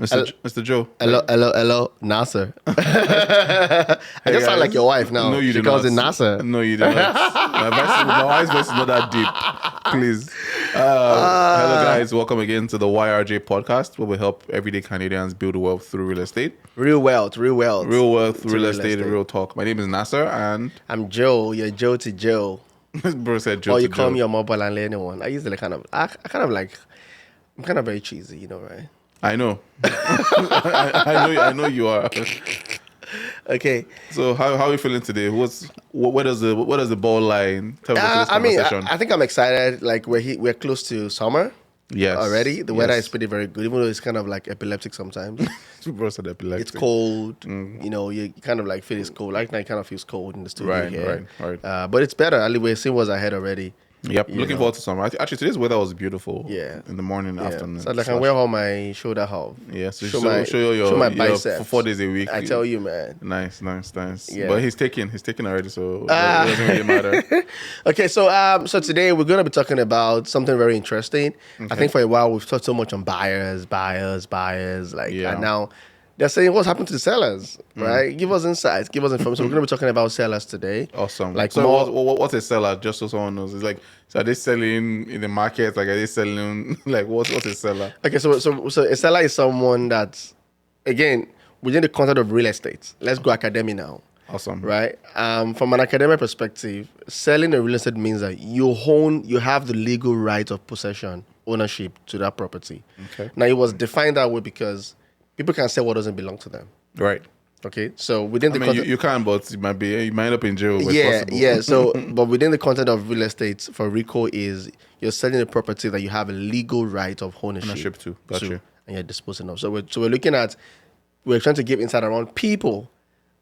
Mr. Joe. Hello, Nasser. I just sound like your wife now. No, you do calls not. it Nasser. No, you do not. My wife's voice is not that deep. Please. Hello, guys. Welcome again to the YRJ podcast, where we help everyday Canadians build wealth through real estate. Real wealth. Real wealth, real estate, and real talk. My name is Nasser, and I'm Joe. You're Joe to Joe. Bro said Joe or to you call Joe. me your mobile and anyone. I usually I'm kind of very cheesy, you know, right? I know. I know you are. Okay. So how are you feeling today? Where does the ball lie in terms of this conversation? I think I'm excited. Like we're close to summer. Yes. Already, the weather is pretty very good, even though it's kind of like epileptic sometimes. Bro said epileptic. It's cold. You know, you kind of like feel it's cold. Like night kind of feels cold in the studio here. Right. But it's better. At least we're seeing what's ahead already. Yep. Looking forward to summer. Actually, today's weather was beautiful. Yeah. In the morning, afternoon. So I can wear all my shoulder half. Yeah. So show my biceps for 4 days a week. I tell you, man. Nice. Yeah. But he's taken already, so it doesn't really matter. Okay, so today we're gonna be talking about something very interesting. Okay. I think for a while we've talked so much on buyers, and now they're saying what's happened to the sellers, right? Give us insights, give us information. So we're gonna be talking about sellers today. Awesome. Like, so what's a seller? Just so someone knows, it's like, so are they selling in the market? Like, are they selling like what's a seller? Okay, so a seller is someone that's, again, within the concept of real estate. Let's go academic now. Awesome. Right? From an academic perspective, selling a real estate means that you have the legal right of possession, ownership to that property. Okay. Now, it was defined that way because people can sell what doesn't belong to them. Right. Okay. So within the concept, you can, but you might end up in jail. Yeah. So, but within the content of real estate for RICO is you're selling a property that you have a legal right of ownership to. Gotcha. And you're disposing of. So we're trying to give insight around people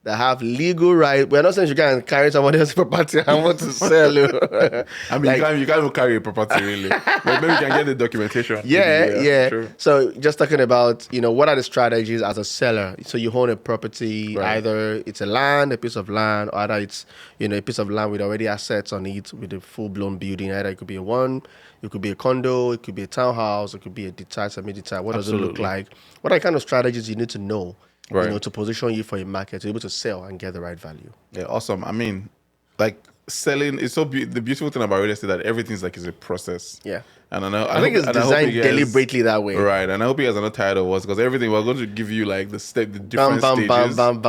that have legal right. We're not saying you can carry somebody else's property and want to sell it. You can't even carry a property really. But maybe you can get the documentation. Yeah. Sure. So just talking about, what are the strategies as a seller? So you own a property, either it's a piece of land, or either it's, a piece of land with already assets on it with a full-blown building. Either it could be it could be a condo, it could be a townhouse, it could be a detached, semi-detached. What does it look like? What are the kind of strategies you need to know? Right. To position you for a market, to be able to sell and get the right value. Yeah, awesome. I mean, like selling is the beautiful thing about real estate that everything's like is a process. Yeah. And I think it's designed deliberately that way. Right. And I hope you guys are not tired of us because everything we're going to give you like the different stages. Bam.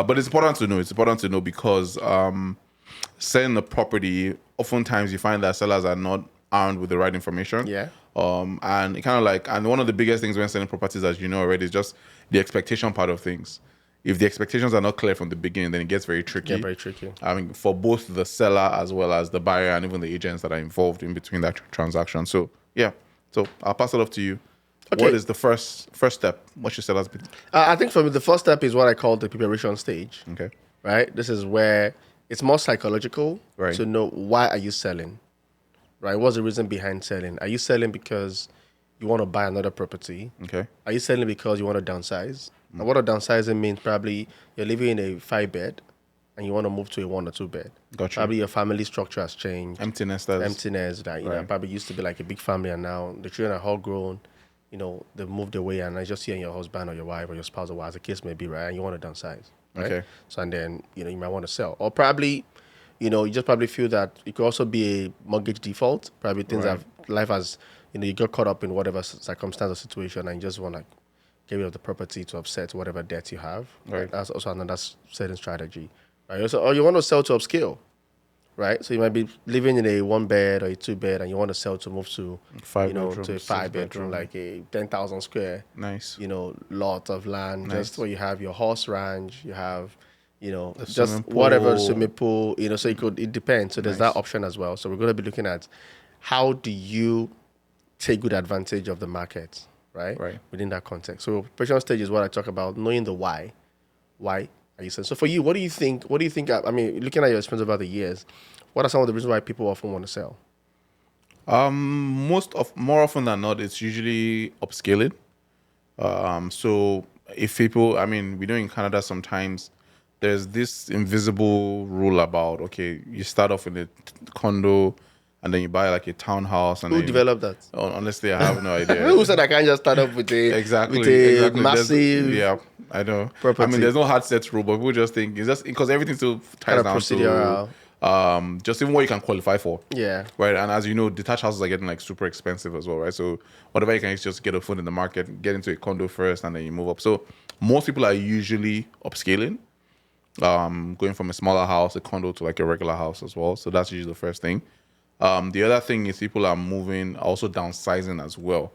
But it's important to know. It's important to know because selling the property, oftentimes you find that sellers are not armed with the right information. Yeah. And it kind of like, and one of the biggest things when selling properties, as you know already, is just the expectation part of things. If the expectations are not clear from the beginning, then it gets very tricky. Yeah, very tricky. I mean, for both the seller as well as the buyer and even the agents that are involved in between that transaction. So, yeah. So I'll pass it off to you. Okay. What is the first step? What should sellers be? I think for me, the first step is what I call the preparation stage. Okay. Right? This is where it's more psychological to know why are you selling. Right? What's the reason behind selling? Are you selling because you want to buy another property? Okay. Are you selling because you want to downsize? And what a downsizing means, probably you're living in a 5-bed and you want to move to a 1 or 2 bed. Gotcha. Probably your family structure has changed. Emptiness that probably used to be like a big family, and now the children are all grown. They've moved away, and I just you and your husband or your wife or your spouse or whatever the case may be, right? And you want to downsize, right? Okay. So and then you might want to sell, or probably you just probably feel that it could also be a mortgage default. Probably things that life has you got caught up in whatever circumstance or situation, and you just want to get rid of the property to offset whatever debt you have. Right. That's also another selling strategy. Right. Or you want to sell to upscale, right? So you might be living in a 1-bed or a 2-bed, and you want to sell to move to to a 5-bedroom, like a 10,000 square. Nice. Lot of land, just where you have your horse ranch, you have just whatever swimming pool. So it depends. So there's that option as well. So we're going to be looking at how do you take good advantage of the market. Right. Within that context. So preparation stage is what I talk about, knowing the why. Why are you selling? So for you, what do you think? Looking at your experience over the years, what are some of the reasons why people often want to sell? More often than not, it's usually upscaling. So if people, we know in Canada sometimes there's this invisible rule about, okay, you start off in a condo and then you buy like a townhouse. And Who then developed that? honestly, I have no idea. Who said I can't just start up with a Exactly. massive Yeah, I know. property? I mean, there's no hard set rule, but people just think it's just because everything still ties kind of down procedural. to just even what you can qualify for. Yeah. Right. And as you know, detached houses are getting like super expensive as well, right? So whatever you can is just get a foot in the market, get into a condo first, and then you move up. So most people are usually upscaling, going from a smaller house, a condo, to like a regular house as well. So that's usually the first thing. The other thing is people are moving, also downsizing as well,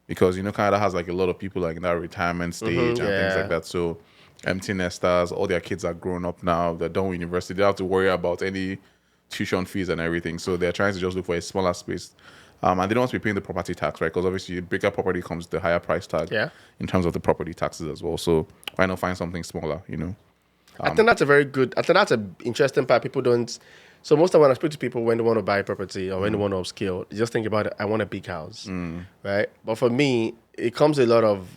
because Canada has like a lot of people like in that retirement stage and things like that. So empty nesters, all their kids are grown up now. They're done with university. They don't have to worry about any tuition fees and everything. So they're trying to just look for a smaller space. And they don't want to be paying the property tax, right? Because obviously, the bigger property comes with the higher price tag in terms of the property taxes as well. So why not find something smaller, I think that's an interesting part. People don't. So most of when I speak to people when they want to buy property or when they want to upscale, they just think about it. I want a big house, right? But for me, it comes with a lot of.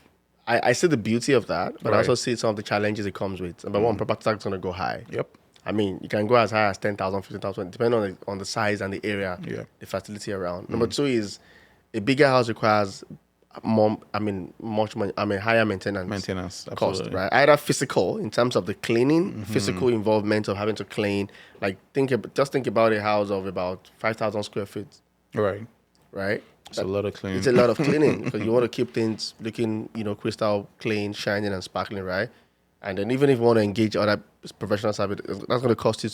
I see the beauty of that, but I also see some of the challenges it comes with. Number one, property tax is going to go high. Yep. I mean, you can go as high as 10,000, 15,000, depending on the size and the area, the facility around. Number two is a bigger house requires much money. Higher maintenance cost, absolutely. right? Either physical in terms of the cleaning, physical involvement of having to clean. Like think about a house of about 5,000 square feet, Right. It's a lot of cleaning. It's a lot of cleaning because you want to keep things looking, crystal clean, shining, and sparkling, right? And then even if you want to engage other professional service, that's going to cost you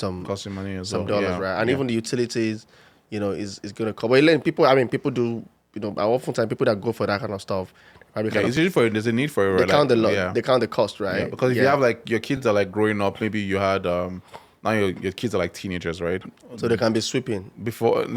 money as some well. dollars, right? And even the utilities, is going to cover. People do. Oftentimes people that go for that kind of stuff, it's usually there's a need for it. They count they count the cost, right? Yeah, because if you have like your kids are like growing up, maybe you had now your kids are like teenagers, right? So they can be sweeping before.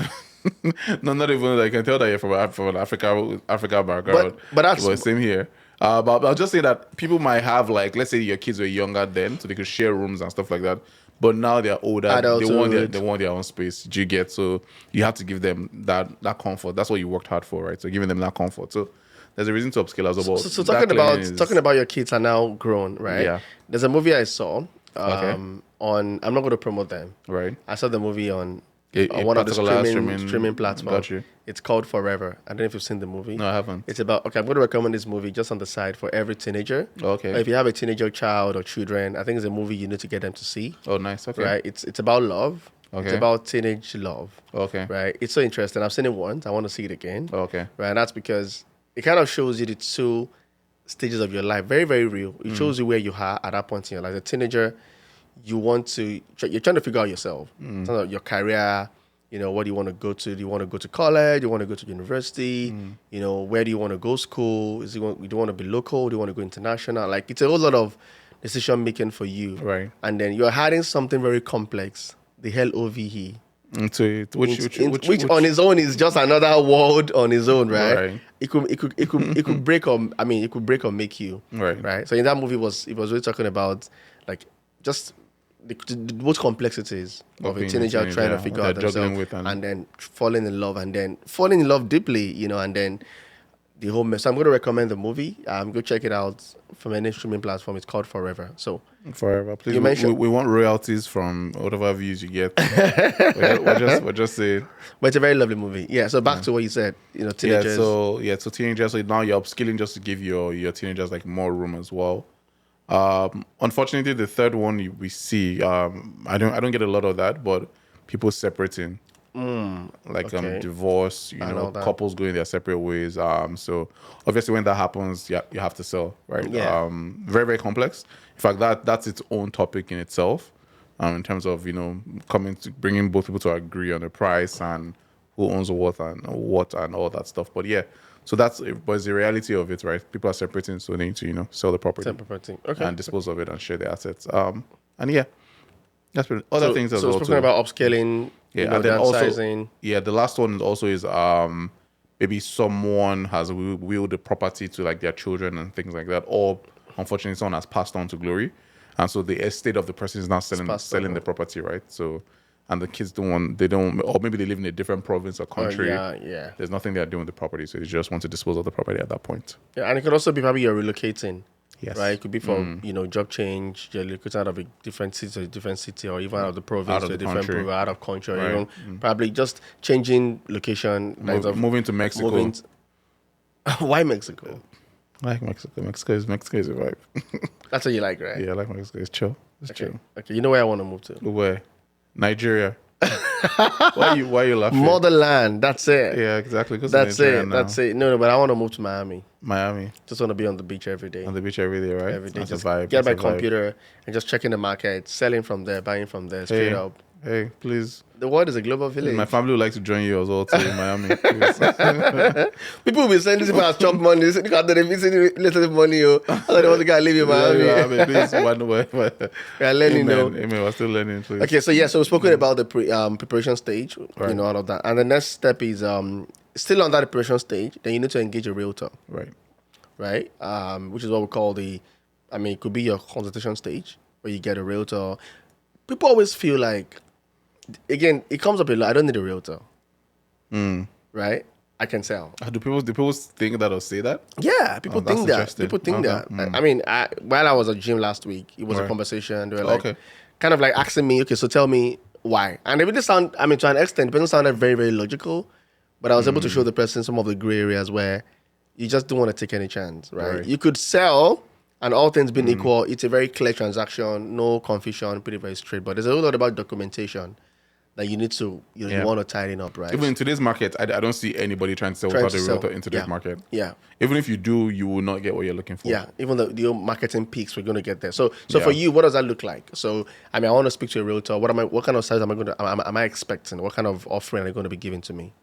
No, not even. I can tell that you're from an Africa background. But that's same here. But I'll just say that people might have like, let's say your kids were younger then, so they could share rooms and stuff like that. But now they're older, they want their own space. Do you get? So you have to give them that comfort. That's what you worked hard for, right? So giving them that comfort. So there's a reason to upscale as well. So talking about your kids are now grown, right? Yeah. There's a movie I saw on. I'm not going to promote them. Right. I saw the movie on one of the streaming platforms. Got you. It's called Forever. I don't know if you've seen the movie. No, I haven't. It's about, I'm going to recommend this movie just on the side for every teenager. Okay. If you have a teenager child or children, I think it's a movie you need to get them to see. Oh, nice. Okay. Right? It's about love. Okay. It's about teenage love. Okay. Right? It's so interesting. I've seen it once. I want to see it again. Okay. Right? And that's because it kind of shows you the two stages of your life. Very, very real. It shows you where you are at that point in your life. As a teenager, you're trying to figure out yourself. In terms of your career, what do you want to go to? Do you want to go to college? Do you want to go to university? Where do you want to go school? Do you want to be local? Do you want to go international? Like, it's a whole lot of decision making for you. Right. And then you're adding something very complex, the LOVE. Into it, which on its own is just another world on its own, right? Right. It could break or make you. Right. So in that movie, it was really talking about like just the most complexities of a teenager trying to figure out themselves and then falling in love deeply, and then the whole mess. So I'm going to recommend the movie. Go check it out from any streaming platform. It's called Forever. So Forever. Please, we want royalties from whatever views you get. we're just saying. But it's a very lovely movie. Yeah. So back to what you said. Teenagers. So teenagers. So now you're upskilling just to give your teenagers like more room as well. Unfortunately, the third one we see, I don't get a lot of that, but people separating, divorce, couples going their separate ways. So obviously when that happens, you have to sell, right? Yeah. Very, very complex. In fact, that's its own topic in itself, in terms of, bringing both people to agree on the price and who owns what and all that stuff. But yeah. So it's the reality of it, right? People are separating, so they need to, sell the property, okay, and dispose of it and share the assets. And yeah, that's pretty, other things as well. So speaking about upscaling, and then downsizing. Also, the last one also is maybe someone has willed the property to like their children and things like that, or unfortunately someone has passed on to glory, and so the estate of the person is now selling the property, right? So. And the kids or maybe they live in a different province or country. Yeah. There's nothing they're doing with the property, so you just want to dispose of the property at that point. Yeah, and it could also be probably you're relocating. Yes. Right? It could be for, job change, you're located out of a different city to a different city, or even out of the province to a different province, out of country, or even probably just changing location. Moving to Mexico. Why Mexico? I like Mexico. Mexico is a vibe. That's what you like, right? Yeah, I like Mexico. It's chill. It's chill. Okay, you know where I want to move to? Where? Nigeria. Why you laughing? Motherland. That's it. Yeah, exactly. That's it. No, but I want to move to Miami. Miami. Just want to be on the beach every day. On the beach every day, right? Every day. That's just a vibe. Get That's my computer and just checking the market, selling from there, buying from there, straight up. Hey, please. The world is a global village. My family would like to join you as well to Miami. People will be sending people as chop money. They got the little money. I thought they want to go live in Miami. Please, we are learning now. Amen. We're still learning, please. Okay, so we've spoken about the preparation stage, all of that. And the next step is still on that preparation stage, then you need to engage a realtor. Right? Which is what we call it could be your consultation stage where you get a realtor. People always feel like, again, it comes up a lot. I don't need a realtor. Right? I can sell. Do people think that or say that? Yeah, people think that. People think that. I mean, while I was at gym last week, it was a conversation. They were like, kind of like asking me, okay, so tell me why. And it really to an extent, it doesn't sound very, very logical, but I was able to show the person some of the gray areas where you just don't want to take any chance, right? You could sell, and all things being equal, it's a very clear transaction, no confusion, pretty very straight. But there's a whole lot about documentation that you need to, you want to tighten up, right? Even in today's market, I don't see anybody trying to sell without a realtor in today's market. Yeah. Even if you do, you will not get what you're looking for. Yeah. Even the marketing peaks, we're going to get there. So for you, what does that look like? So, I want to speak to a realtor. What kind of size am I expecting? What kind of offering are they going to be giving to me?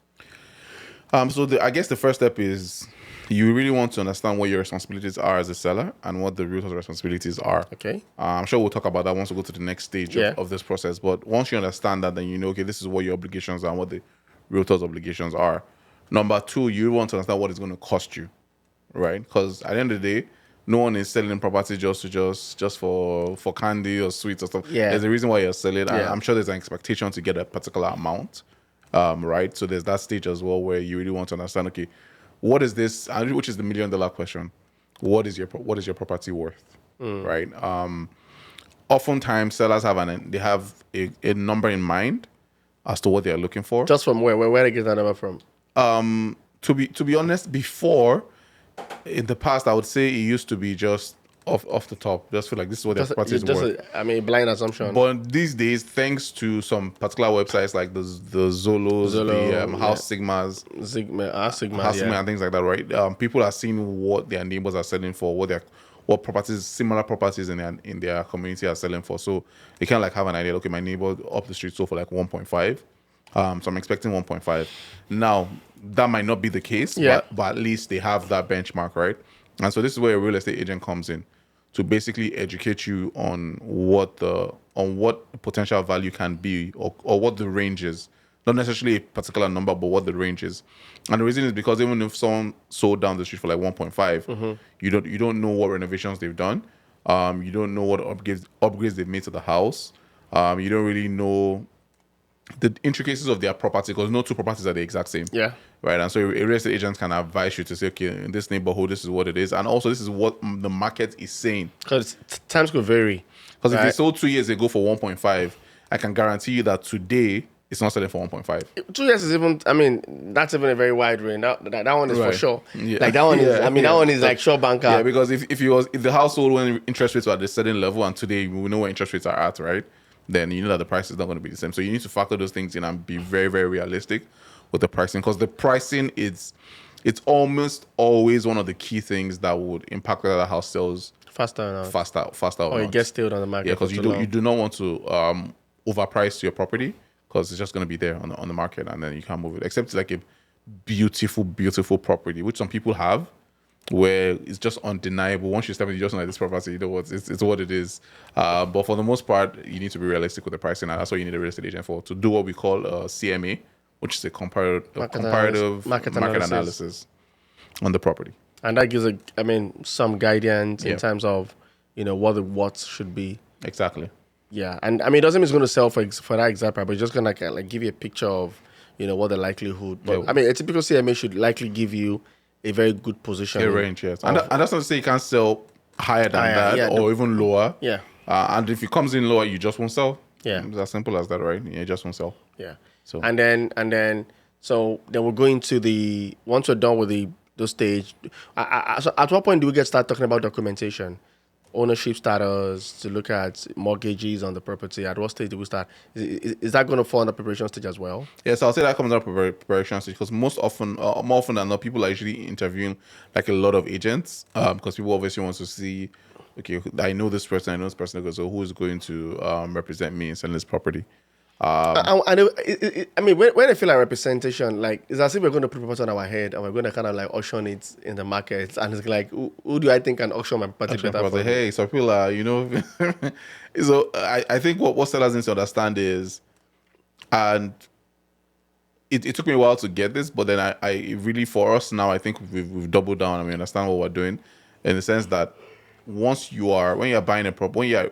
I guess the first step is you really want to understand what your responsibilities are as a seller and what the realtor's responsibilities are. Okay. I'm sure we'll talk about that once we go to the next stage of this process. But once you understand that, then you know, okay, this is what your obligations are and what the realtor's obligations are. Number two, you want to understand what it's going to cost you, right? Because at the end of the day, no one is selling property just for candy or sweets or stuff. Yeah. There's a reason why you're selling. Yeah. I'm sure there's an expectation to get a particular amount, right? So there's that stage as well where you really want to understand, okay, what is this? Which is the $1 million question. What is your property worth, right? Oftentimes sellers have a number in mind as to what they are looking for. Just from where they get that number from? To be honest, before in the past, I would say it used to be just off the top. Just feel like this is what their property is worth. Blind assumption. But these days, thanks to some particular websites like the Zolos, the House Sigmas, and things like that, right? People are seeing what their neighbors are selling for, what properties, similar properties in their community are selling for. So they kind of like have an idea. Okay, my neighbor up the street sold for like 1.5. So I'm expecting 1.5. Now that might not be the case, but at least they have that benchmark, right? And so this is where a real estate agent comes in to basically educate you on what potential value can be or what the range is. Not necessarily a particular number, but what the range is. And the reason is because even if someone sold down the street for like 1.5, you don't know what renovations they've done. You don't know what upgrades they've made to the house. You don't really know the intricacies of their property because no two properties are the exact same. Yeah. Right. And so a real estate agent can advise you to say, okay, in this neighborhood, this is what it is. And also this is what the market is saying. Because times could vary. Because if they sold 2 years ago for 1.5, I can guarantee you that today it's not selling for 1.5. 2 years is even, that's even a very wide range. That one is for sure. Yeah. Like that one is, that one is like sure banker. Yeah, because if the household when interest rates were at a certain level and today we know where interest rates are at, right? Then you know that the price is not going to be the same. So you need to factor those things in and be very, very realistic with the pricing because the pricing it's almost always one of the key things that would impact whether the house sells faster or it gets stayed on the market. Yeah, because you do not want to overprice your property because it's just going to be there on the market and then you can't move it. Except it's like a beautiful, beautiful property, which some people have, where it's just undeniable. Once you step in, you just know that this property, you know what, it's what it is. But for the most part, you need to be realistic with the pricing, and that's what you need a real estate agent for, to do what we call CMA, which is a comparative market analysis on the property. And that gives some guidance in terms of, what the what should be. Exactly. Yeah, and it doesn't mean it's going to sell for that exact price, but it's just going to like give you a picture of, what the likelihood. But a typical CMA should likely give you a very good position. A range, yes. And that's not to say you can't sell higher than that yeah, or even lower. Yeah. And if it comes in lower, you just won't sell. Yeah. It's as simple as that, right? Yeah, you just won't sell. Yeah. So So then we're going to once we're done with those stage. So at what point do we start talking about documentation, ownership status, to look at mortgages on the property? At what stage do we start? Is that going to fall on the preparation stage as well? yes, I'll say that comes up preparation stage because more often than not, people are actually interviewing like a lot of agents because people obviously want to see, okay, I know this person, I know this person, so who is going to represent me in selling this property? I mean, when I feel like representation, like it's as if we're going to put property on our head and we're going to kind of like auction it in the market, and it's like, who do I think can auction my property better for? Hey, so people are, so I think what sellers need to understand is, and it took me a while to get this, but then I really, for us now, I think we've doubled down and we understand what we're doing in the sense that when you're buying a property, when you're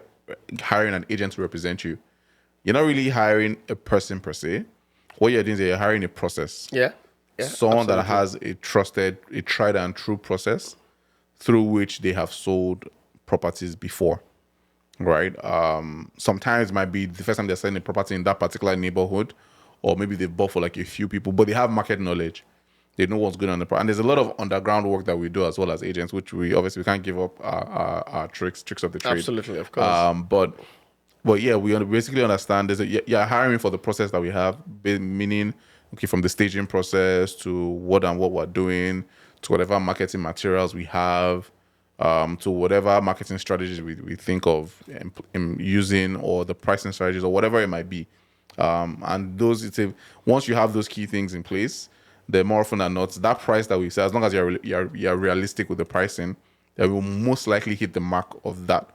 hiring an agent to represent you, you're not really hiring a person per se. What you're doing is you're hiring a process. Yeah. Someone that has a tried and true process through which they have sold properties before. Right? Sometimes it might be the first time they're selling a property in that particular neighborhood, or maybe they've bought for like a few people, but they have market knowledge. They know what's going on in the property. And there's a lot of underground work that we do as well as agents, which we can't give up our tricks of the trade. Absolutely, of course. But yeah, we basically understand you're hiring for the process that we have, meaning, okay, from the staging process to what we're doing, to whatever marketing materials we have, to whatever marketing strategies we think of using, or the pricing strategies, or whatever it might be. And once you have those key things in place, then more often than not, that price that we say, as long as you're realistic with the pricing, that will most likely hit the mark of that.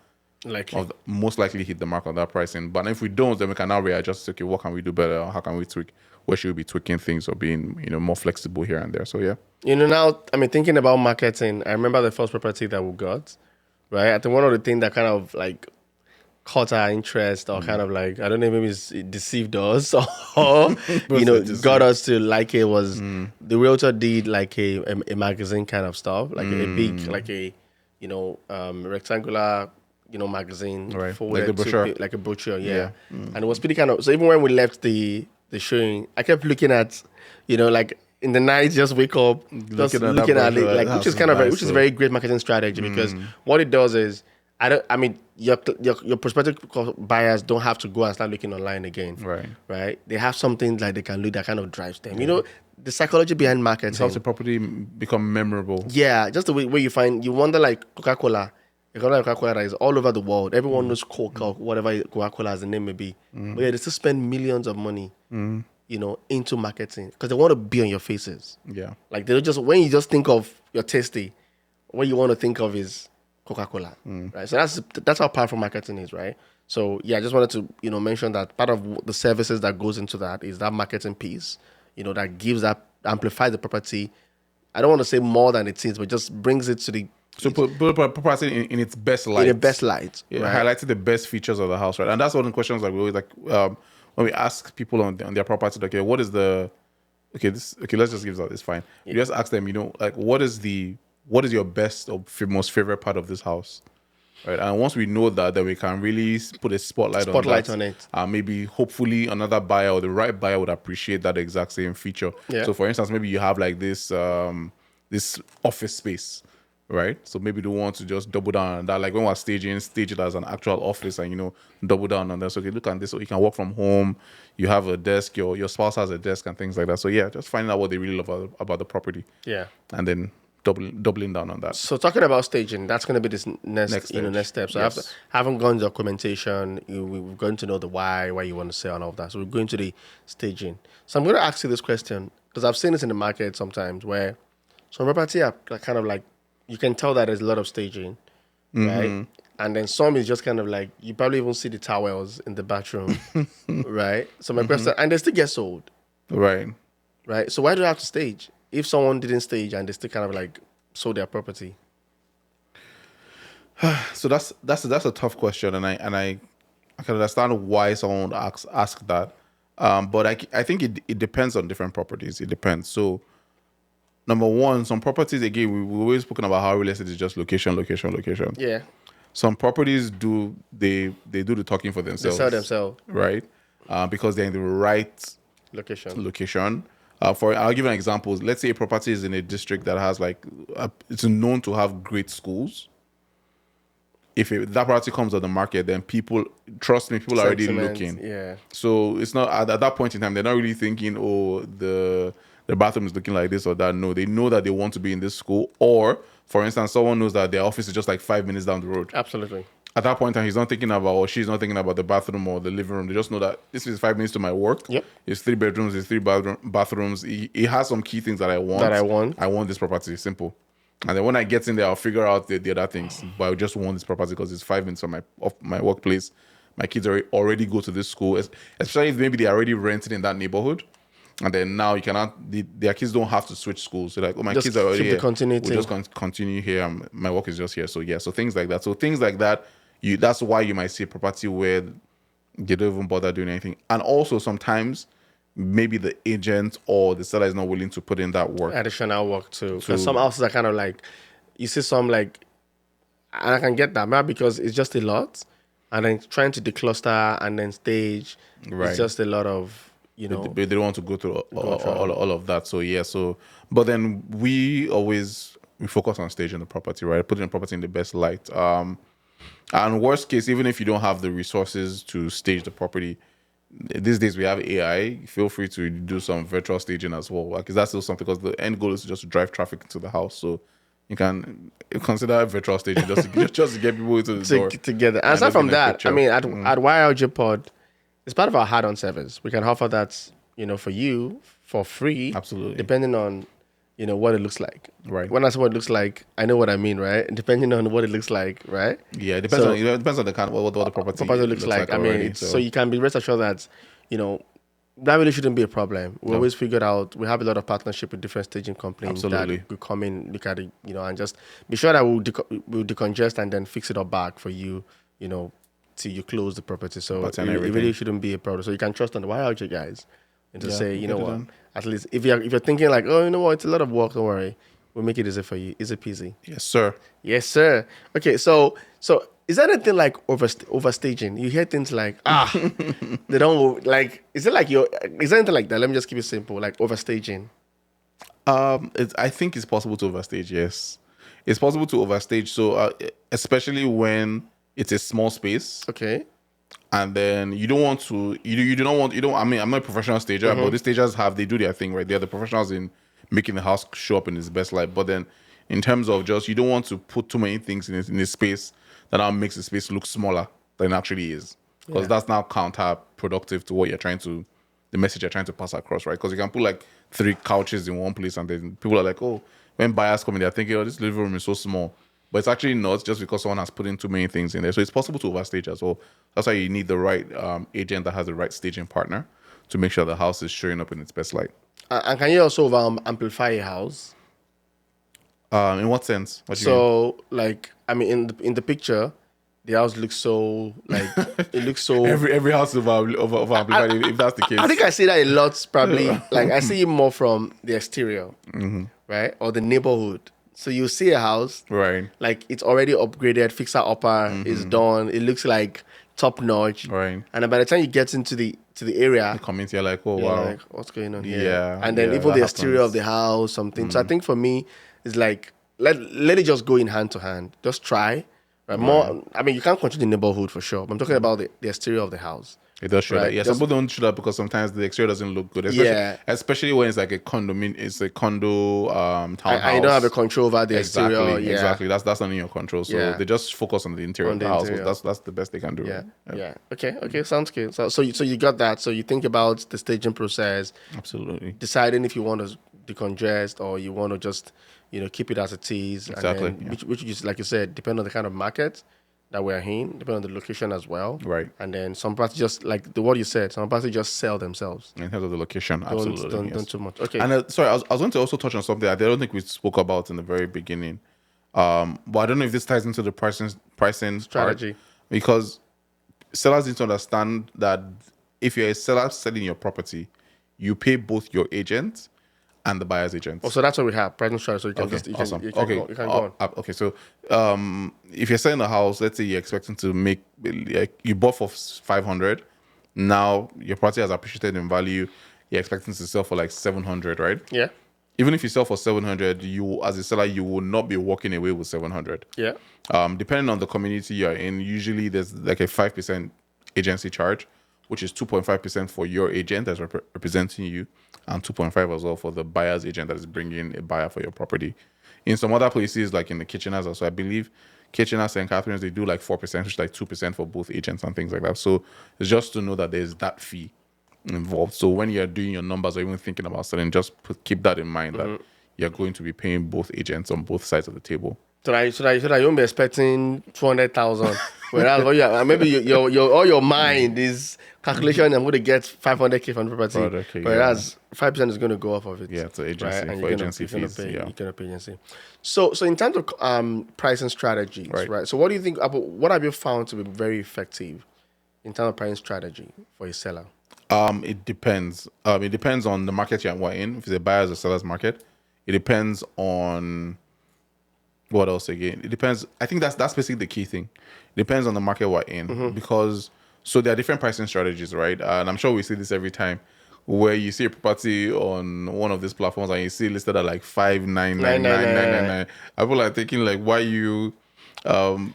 Most likely hit the mark on that pricing. But if we don't, then we can now readjust. Okay, what can we do better? Or how can we tweak? Where should we be tweaking things or being more flexible here and there? So yeah. Now, I mean, thinking about marketing, I remember the first property that we got, right? I think one of the things that kind of like caught our interest, or kind of like, I don't know, maybe it deceived us, or got us to like it, was the realtor did like a magazine kind of stuff, like a big, like a rectangular magazine, right, forwarded like the brochure. like a brochure, yeah. And it was pretty kind of, so even when we left the showing, I kept looking at, like in the night, just wake up, just looking at it, like, which is kind of which is a very great marketing strategy, because what it does is, your prospective buyers don't have to go and start looking online again, right? They have something like they can look that kind of drives them. The psychology behind marketing. It helps the property become memorable. Yeah, just the way you wonder, like Coca-Cola. Coca-Cola is all over the world. Everyone knows Coke or whatever Coca-Cola as the name may be. But yeah, they still spend millions of money, into marketing, because they want to be on your faces. Yeah. Like, they don't just, when you just think of your tasty, what you want to think of is Coca-Cola, right? So that's how powerful marketing is, right? So yeah, I just wanted to, mention that part of the services that goes into that is that marketing piece, that amplifies the property. I don't want to say more than it is, but just brings it to the, so put property in its best light. In the best light. Yeah, right? highlighting the best features of the house, right? And that's one of the questions that we always like when we ask people on their property, like, okay, what is the let's just give that, it's fine. Yeah. You just ask them, like, what is your best or most favorite part of this house? Right. And once we know that, then we can really put a spotlight on it. Maybe hopefully another buyer or the right buyer would appreciate that exact same feature. Yeah. So for instance, maybe you have like this office space, right? So maybe they want to just double down on that. Like when we're stage it as an actual office and, double down on that. So, okay, look at this. So you can work from home. You have a desk. Your spouse has a desk and things like that. So yeah, just finding out what they really love about the property. Yeah. And then doubling down on that. So talking about staging, that's going to be this next step. So yes. Haven't gone to documentation. We've gone to know the why you want to sell and all of that. So we're going to the staging. So I'm going to ask you this question, because I've seen this in the market sometimes, where some property are kind of like, you can tell that there's a lot of staging, right? And then some is just kind of like, you probably even see the towels in the bathroom, right? So my question, and they still get sold. Right. So why do I have to stage if someone didn't stage and they still kind of like sold their property? So that's a tough question, and I can understand why someone would ask that. But I think it depends on different properties. It depends. So number one, some properties, again, we've always spoken about how real estate is just location, location, location. Yeah. Some properties they do the talking for They themselves. sell themselves. Right? Because they're in the right location. I'll give an example. Let's say a property is in a district that has it's known to have great schools. If that property comes on the market, then trust me, people are already looking. Yeah. So it's not at that point in time, they're not really thinking, oh, the bathroom is looking like this or that. No, they know that they want to be in this school. Or, for instance, someone knows that their office is just like 5 minutes down the road. Absolutely. At that point in time, he's not thinking about, or she's not thinking about the bathroom or the living room. They just know that this is 5 minutes to my work. Yep. It's 3 bedrooms, it's 3 bathrooms. It has some key things that I want. I want this property. Simple. And then when I get in there, I'll figure out the other things. But I just want this property because it's 5 minutes from my workplace. My kids already go to this school, especially if maybe they're already renting in that neighborhood. And then now their kids don't have to switch schools. So like, oh, my kids are already here. We'll just continue here. My work is just here. So yeah, so things like that. So things like that, that's why you might see a property where they don't even bother doing anything. And also sometimes maybe the agent or the seller is not willing to put in that work. Additional work too. Because some houses are kind of like, you see some like, and I can get that, maybe because it's just a lot. And then trying to decluster and then stage, it's just a lot of, They don't want to go through all of that. So yeah, but then we focus on staging the property, right? Putting the property in the best light. And worst case, even if you don't have the resources to stage the property, these days we have AI. Feel free to do some virtual staging as well. Because that's still something, because the end goal is just to drive traffic into the house. So you can consider virtual staging just to get people into the door together. And aside from that, I mean, at YLJ Pod, it's part of our add-on service. We can offer that, for you for free. Absolutely. Depending on, what it looks like. Right. When I say what it looks like, I know what I mean, right? Depending on what it looks like, right? Yeah, it depends on the kind of what the property looks like. I mean, so you can be rest assured that, that really shouldn't be a problem. We always figured out, we have a lot of partnership with different staging companies that will come in, look at it, and just be sure that we'll decongest and then fix it up back for you, till you close the property. So it really shouldn't be a problem. So you can trust on the YLJ guys and to say, what, at least if you're thinking like, oh, it's a lot of work, don't worry. We'll make it easy for you. Easy peasy. Yes, sir. Yes, sir. Okay, so is that anything like overstaging? You hear things like, they don't like. Is there anything like that? Let me just keep it simple, like overstaging. I think it's possible to overstage. Yes, it's possible to overstage. So especially when it's a small space. Okay. And then you don't want to. I mean, I'm not a professional stager, but the stagers they do their thing, right? They're the professionals in making the house show up in its best light. But then, in terms of you don't want to put too many things in this space that now makes the space look smaller than it actually is, because that's now counterproductive to the message you're trying to pass across, right? Because you can put like 3 couches in one place, and then people are like, oh, when buyers come in, they're thinking, oh, this living room is so small. But it's actually not, just because someone has put in too many things in there. So it's possible to overstage as well. That's why you need the right agent that has the right staging partner to make sure the house is showing up in its best light. And can you also amplify a house? In what sense? What do you mean? Like, I mean, in the picture, the house looks so like it looks so. Every house over amplified. If that's the case, I think I see that a lot. Probably, like I see it more from the exterior, right, or the neighborhood. So you see a house, right? Like it's already upgraded, fixer upper is done. It looks like top notch, right? And by the time you get into the area, the comments, you're like, oh wow, like, what's going on here? Yeah, and then even the exterior of the house, something. So I think for me, it's like let it just go in hand to hand. Just try. Right? More. I mean, you can't control the neighborhood for sure. But I'm talking about the exterior of the house. It does show that. Yeah, some people don't show that because sometimes the exterior doesn't look good. Especially when it's like a condominium, it's a condo townhouse. And you don't have a control over the exterior. Yeah. Exactly. That's not in your control. So they just focus on the interior of the house. That's the best they can do. Yeah. Okay. Sounds good. So you got that. So you think about the staging process. Absolutely. Deciding if you want to decongest or you want to just keep it as it is. Exactly. And then, which is, like you said, depend on the kind of market that we're in, depending on the location as well. Right. And then some parts just, like the word you said, some parts just sell themselves. In terms of the location, absolutely. Don't too much. Okay. And sorry, I was going to also touch on something I don't think we spoke about in the very beginning. But I don't know if this ties into the pricing strategy. Because sellers need to understand that if you're a seller selling your property, you pay both your agent and the buyer's agents. Oh, so that's what we have, pricing strategy. So you can Okay, just you awesome. can you can Okay, go, you can go on. okay. So, if you're selling a house, let's say you're expecting to make, like, you bought for 500, now your property has appreciated in value. You're expecting to sell for like 700, right? Yeah. Even if you sell for 700, you, as a seller, you will not be walking away with 700. Yeah. Depending on the community you're in, usually there's like a 5% agency charge, which is 2.5% for your agent that's representing you, and 2.5 as well for the buyer's agent that is bringing a buyer for your property. In some other places, like in the Kitcheners, also, I believe Kitcheners and Catherine's, they do like 4%, which is like 2% for both agents and things like that. So it's just to know that there's that fee involved. So when you're doing your numbers or even thinking about selling, just keep that in mind that you're going to be paying both agents on both sides of the table. So that you won't be expecting 200,000. Whereas maybe your all your mind is calculation. I'm going to get 500K from the property. 500K, Whereas 5% is going to go off of it. Yeah, it's agency, right? And for you're agency gonna fees. pay, Yeah. you're gonna pay agency. So in terms of pricing strategies, right? So what do you think about, what have you found to be very effective in terms of pricing strategy for a seller? It depends. It depends on the market you're in. If it's a buyer's or seller's market, it depends on what else again. It depends. I think that's basically the key thing. It depends on the market we're in, because so there are different pricing strategies, right? And I'm sure we see this every time, where you see a property on one of these platforms and you see it listed at like 599,999. People are thinking like, why you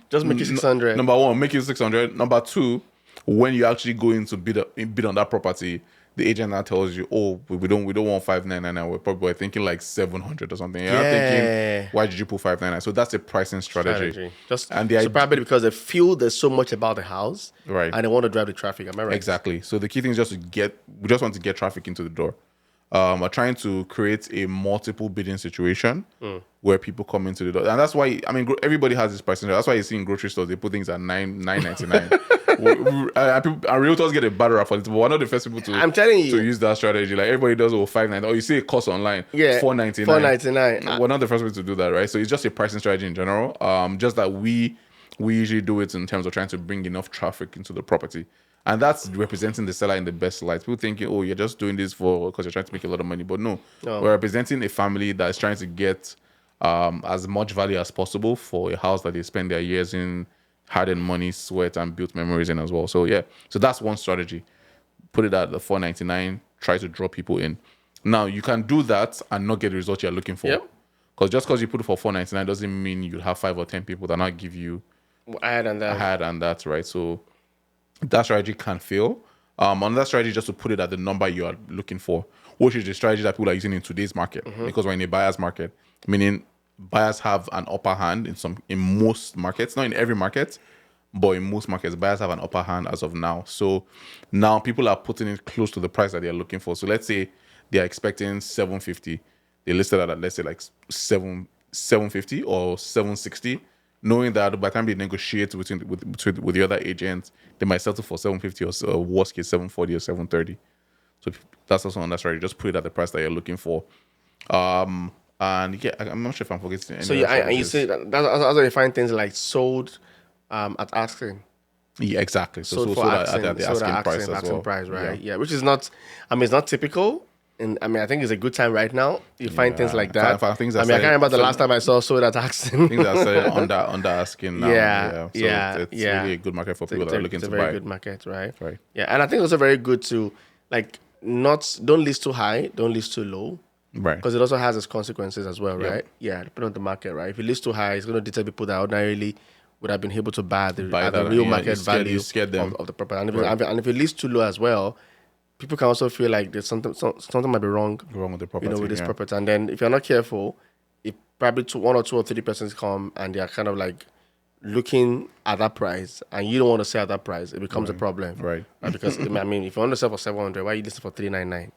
just make it 600. Number one, make it 600. Number two, when you actually go in to bid on that property, the agent now tells you, oh, we don't want 599. We're probably thinking like 700 or something. You're thinking, why did you put 599? So that's a pricing strategy. So probably because they feel there's so much about the house, right, and they want to drive the traffic. Am I right? Exactly. So the key thing is we just want to get traffic into the door. We're trying to create a multiple bidding situation where people come into the door, and that's why everybody has this pricing. That's why you see in grocery stores they put things at $9.99. And realtors get a bad rap for it, but we're not the first people I'm telling you to use that strategy. Like everybody does $5.99, or you see a cost online, $4.99. $4.99. We're not the first people to do that, right? So it's just a pricing strategy in general. Just that we usually do it in terms of trying to bring enough traffic into the property. And that's representing the seller in the best light. People thinking, oh, you're just doing this because you're trying to make a lot of money. But no, we're representing a family that is trying to get as much value as possible for a house that they spend their years in, hardened money, sweat, and built memories in as well. So yeah, so that's one strategy. Put it at the $4.99, try to draw people in. Now, you can do that and not get the result you're looking for. Because just because you put it for $4.99 doesn't mean you'll have 5 or 10 people that not give you higher than that, right? So that strategy can fail. Another strategy just to put it at the number you are looking for, which is the strategy that people are using in today's market, because we're in a buyer's market, meaning buyers have an upper hand in most markets, not in every market, but in most markets, buyers have an upper hand as of now. So now people are putting it close to the price that they're looking for. So let's say they're expecting 750, they listed at, let's say, like 750 or 760. Knowing that by the time they negotiate with the other agents, they might settle for 750 or worst case 740 or 730. So that's also on that strategy. Just put it at the price that you're looking for. And yeah, I'm not sure if I'm forgetting. So yeah, and you say that's how you find things like sold at asking. Yeah, exactly. So sold at the asking price as well. Price, right? Yeah, which is not. I mean, it's not typical. And I mean, I think it's a good time right now. You find things like that. I can't remember the last time I saw sold at asking. Things are selling under asking now. It's really a good market for people that are looking to buy. It's a very good market, right? Right. Yeah, and I think it's also very good to don't list too high, don't list too low. Right. Because it also has its consequences as well, right? Yeah, depending on the market, right? If you list too high, it's going to deter people that ordinarily would have been able to buy the real market value of the property. And if you list too low as well, people can also feel like there's something might be wrong with the property, with this property. And then if you're not careful, it probably 1 or 2 or 3 persons come and they are kind of like looking at that price, and you don't want to sell at that price. It becomes a problem, right? Because I mean, if you want to sell for 700, why are you listing for 399?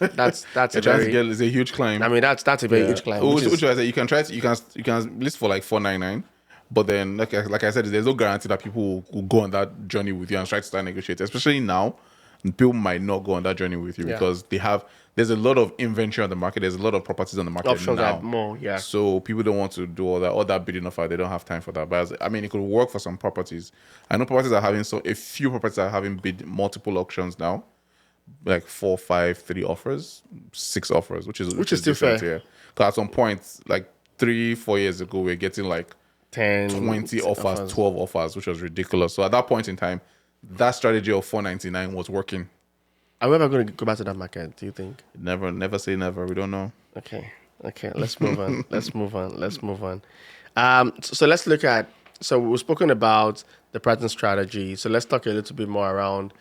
That's it's a huge climb. I mean, that's a very huge climb. Which I say you can list for like 499. But then, like I said, there's no guarantee that people will go on that journey with you and try to start negotiating. Especially now, people might not go on that journey with you because there's a lot of inventory on the market. There's a lot of properties on the market options now. Are more, yeah. So people don't want to do all that bidding offer. They don't have time for that. But I mean, it could work for some properties. I know properties are having a few properties are having bid multiple auctions now. like 4, 5, 3 offers, 6 offers, which is still decent fair. here. Because at some point, like 3, 4 years ago, we are getting like 10 20 offers, 12 offers, which was ridiculous. So at that point in time, that strategy of 499 was working. Are we ever going to go back to that market, do you think? Never say never. We don't know. Okay. Let's move on. Let's move on. So let's look at, so we've spoken about the pricing strategy. So let's talk a little bit more around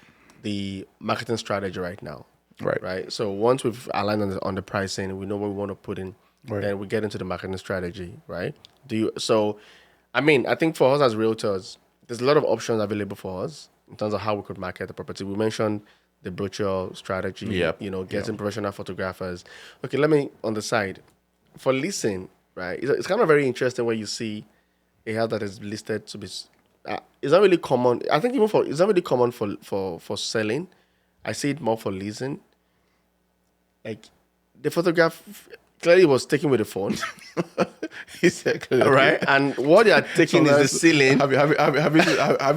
the marketing strategy right now. Right. So once we've aligned on the pricing, we know what we want to put in, then we get into the marketing strategy, right? I think for us as realtors, there's a lot of options available for us in terms of how we could market the property. We mentioned the brochure strategy, getting professional photographers. Okay, let me, on the side, for leasing, right? It's kind of very interesting when you see a house that is listed to be, it's not really common. I think it's not really common for selling. I see it more for leasing. Like, the photograph clearly was taken with the phone. Exactly. Right? And what they are taking is the ceiling. Have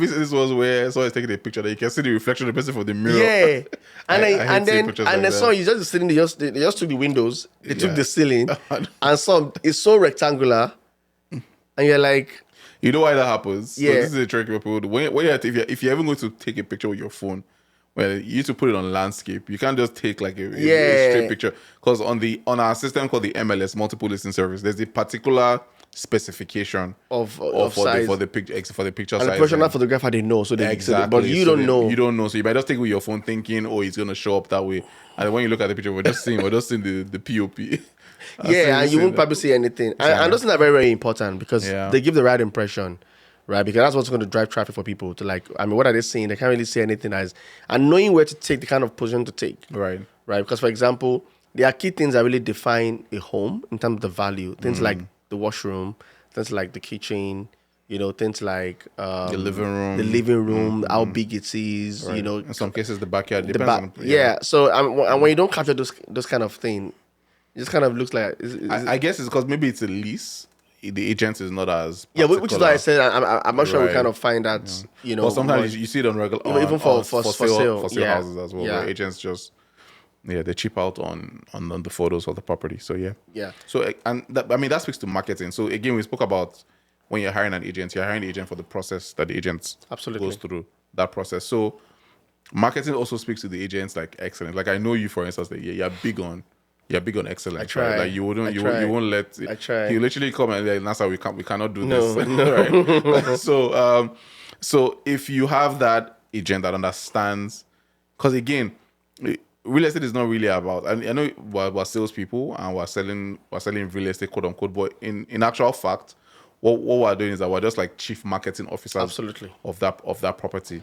you seen this was where someone's taking a picture that you can see the reflection of the person from the mirror? Yeah. And then some you just sitting, they just took the windows, they took the ceiling, and some it's so rectangular, and you're like, you know why that happens? Yeah. So this is a trick people do. If you're even going to take a picture with your phone, well, you need to put it on landscape. You can't just take like a straight picture, because on our system called the MLS, multiple listing service, there's a particular specification of size for the picture and size. the professional photographer they know, so they exactly. but you don't know. You don't know, so you might just take it with your phone, thinking, oh, it's gonna show up that way, and then when you look at the picture, we're just seeing the POP. And you won't probably see anything. And those things are very, very important because they give the right impression, right? Because that's what's going to drive traffic for people to what are they seeing? They can't really see anything and knowing where to take the kind of position to take. Right. Because, for example, there are key things that really define a home in terms of the value. Things like the washroom, things like the kitchen, things like the living room, how big it is, right. In some cases, the backyard So, and when you don't capture those kind of things, it just kind of looks like... I guess it's because maybe it's a lease. The agent is not as particular. Which is why I said I'm not sure we kind of find that, Well, sometimes you see it on regular... even for sale houses as well, where agents just... Yeah, they cheap out on the photos of the property. So, Yeah. So, that speaks to marketing. So, again, we spoke about when you're hiring an agent, you're hiring the agent for the process that the agent goes through, that process. So, marketing also speaks to the agents like excellence. Like, I know you, for instance, that you're big on excellence. I try. Right? Like you won't let. I try. You literally come and like, Nasa, we cannot do No, this. no. Right? So if you have that agent that understands, because again, real estate is not really about. I know we're salespeople and we're selling real estate, quote unquote. But in actual fact, what we're doing is that we're just like chief marketing officers. Absolutely. of that property.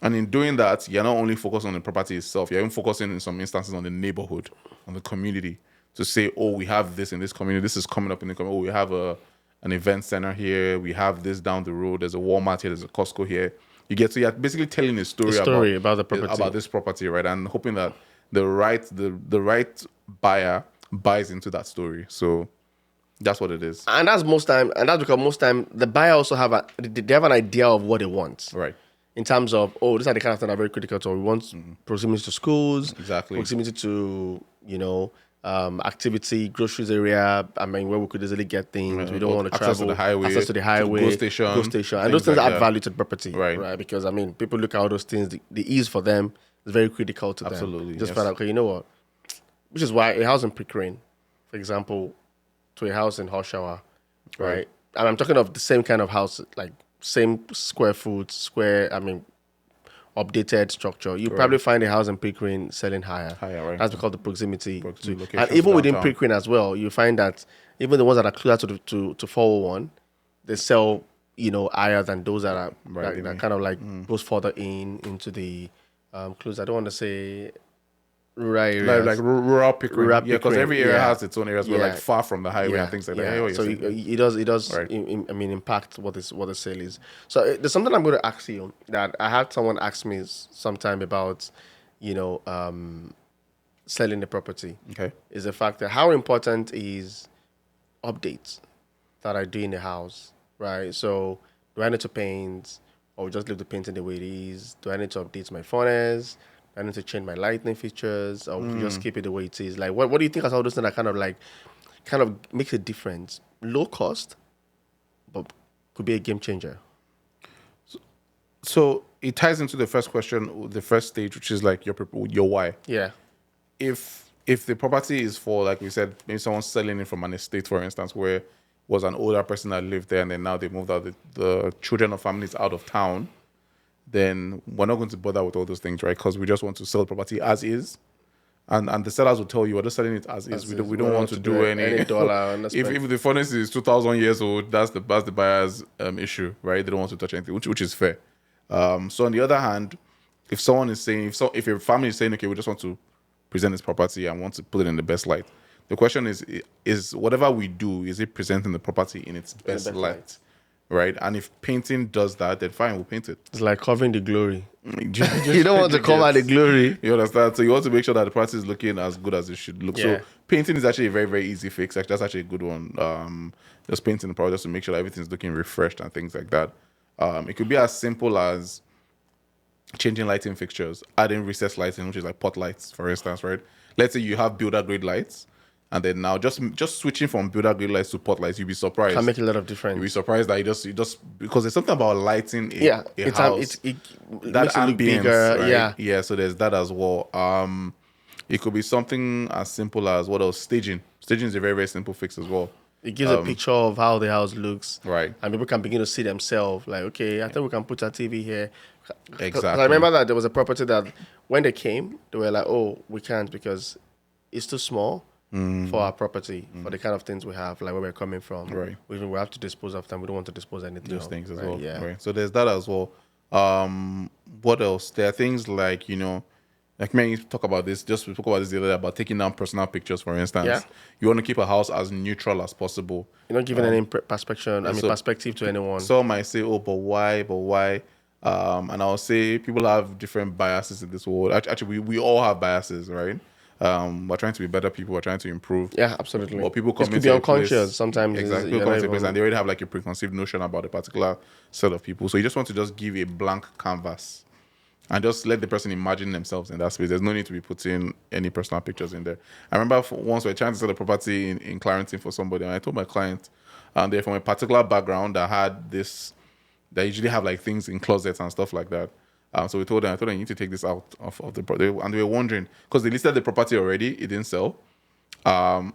And in doing that, you're not only focused on the property itself, you're even focusing in some instances on the neighborhood, on the community, to say, oh, we have this in this community, this is coming up in the community, oh, we have an event center here, we have this down the road, there's a Walmart here, there's a Costco here. You're basically telling a story about the property. About this property, right? And hoping that the right buyer buys into that story. So that's what it is. And that's because most time the buyer also have an idea of what they want. Right. In terms of, these are the kind of things that are very critical to. We want proximity to schools, exactly, proximity to, activity, groceries area. where we could easily get things. We don't want to travel. Access to the highway, go station. And those things add value to the property. Right. Because, people look at all those things, the ease for them is very critical to them. Absolutely. Just find out, okay, you know what? Which is why a house in Pickering, for example, to a house in Oshawa, right? And I'm talking of the same kind of house, like, same square foot, updated structure. You probably find a house in Pickering selling higher. Right. That's because of the proximity. And even within Pickering as well, you find that even the ones that are closer to 401, they sell, higher than those that are that kind of like goes further into the close. I don't want to say rural areas. Like rural Pickering. Because every area has its own areas where like far from the highway and things like that. So it does impact what the sale is. So there's something I'm going to ask you that I had someone ask me sometime about, selling the property. Okay. Is the fact that how important is updates that I do in the house, right? So do I need to paint or just leave the painting the way it is? Do I need to update my furnace? I need to change my lighting features, or just keep it the way it is. Like, what do you think are all those things that kind of makes a difference? Low cost, but could be a game changer. So it ties into the first question, the first stage, which is like your why. Yeah. If the property is for, like we said, maybe someone's selling it from an estate, for instance, where was an older person that lived there and then now they moved out, the children or families out of town, then we're not going to bother with all those things, right? Because we just want to sell the property as is. And the sellers will tell you, we're just selling it as is. We don't want to do any dollar. if the furnace is 2,000 years old, that's the buyer's issue, right? They don't want to touch anything, which is fair. So on the other hand, if someone is saying, if your family is saying, okay, we just want to present this property and want to put it in the best light, the question is whatever we do, is it presenting the property in its best light? Right? And if painting does that, then fine, we'll paint it. It's like covering the glory. You don't want to cover the glory. You understand? So you want to make sure that the property is looking as good as it should look. Yeah. So painting is actually a very, very easy fix. Actually, that's actually a good one. Just painting the property just to make sure that everything's looking refreshed and things like that. It could be as simple as changing lighting fixtures, adding recessed lighting, which is like pot lights, for instance, right? Let's say you have builder grade lights, and then now just switching from builder grade lights to pot lights, you'll be surprised. Can make a lot of difference. You'll be surprised that you just because there's something about lighting a house. It that makes it ambience, look bigger. right? Yeah. So there's that as well. It could be something as simple as what else? Staging. Staging is a very, very simple fix as well. It gives a picture of how the house looks. Right. And people can begin to see themselves. Like, okay, I think we can put a TV here. Exactly. I remember that there was a property that when they came, they were like, oh, we can't because it's too small for our property, for the kind of things we have, like where we're coming from. Right. We have to dispose of them. We don't want to dispose anything Those of, things as right? well. Yeah. Right. So there's that as well. What else? There are things like, like me, talk about this. We spoke about this the other day about taking down personal pictures, for instance. Yeah. You want to keep a house as neutral as possible. You're not giving any perspective to anyone. Some might say, "Oh, but why? But why?" And I'll say people have different biases in this world. Actually, we all have biases, right? We're trying to be better people. We're trying to improve. Yeah, absolutely. Or people come It could into be a unconscious place, sometimes. exactly. People come into a place and they already have like a preconceived notion about a particular set of people. So you just want to just give a blank canvas and just let the person imagine themselves in that space. There's no need to be putting any personal pictures in there. I remember once we were trying to sell a property in Clarendon for somebody, and I told my client, they're from a particular background that had this, they usually have like things in closets and stuff like that. So I told them, you need to take this out of the property. And they were wondering, because they listed the property already, it didn't sell. And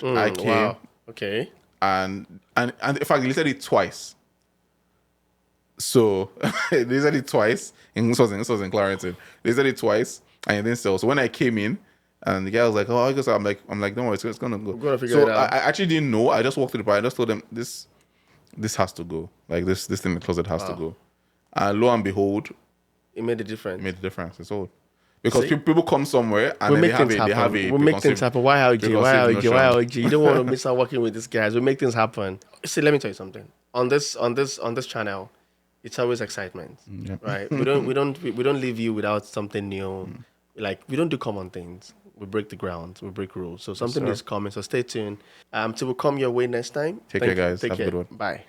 I came. Wow. Okay. And in fact, they listed it twice. So they listed it twice. This was in Clarendon. They listed it twice and it didn't sell. So when I came in, and the guy was like, "Oh, I guess I'm like, don't worry, it's gonna go." We're gonna figure it out. I actually didn't know. I just walked to the bar. I just told them this has to go. Like this thing in the closet has to go. And lo and behold, it made a difference. It's all because people come somewhere and they have a we make things happen. Why RG? You don't want to miss out working with these guys. We make things happen. See, let me tell you something. On this channel, it's always excitement, right? We don't leave you without something new. Like we don't do common things. We break the ground. We break rules. So something is coming. So stay tuned. Till we come your way next time. Take care, guys. Take have care. a good one. Bye.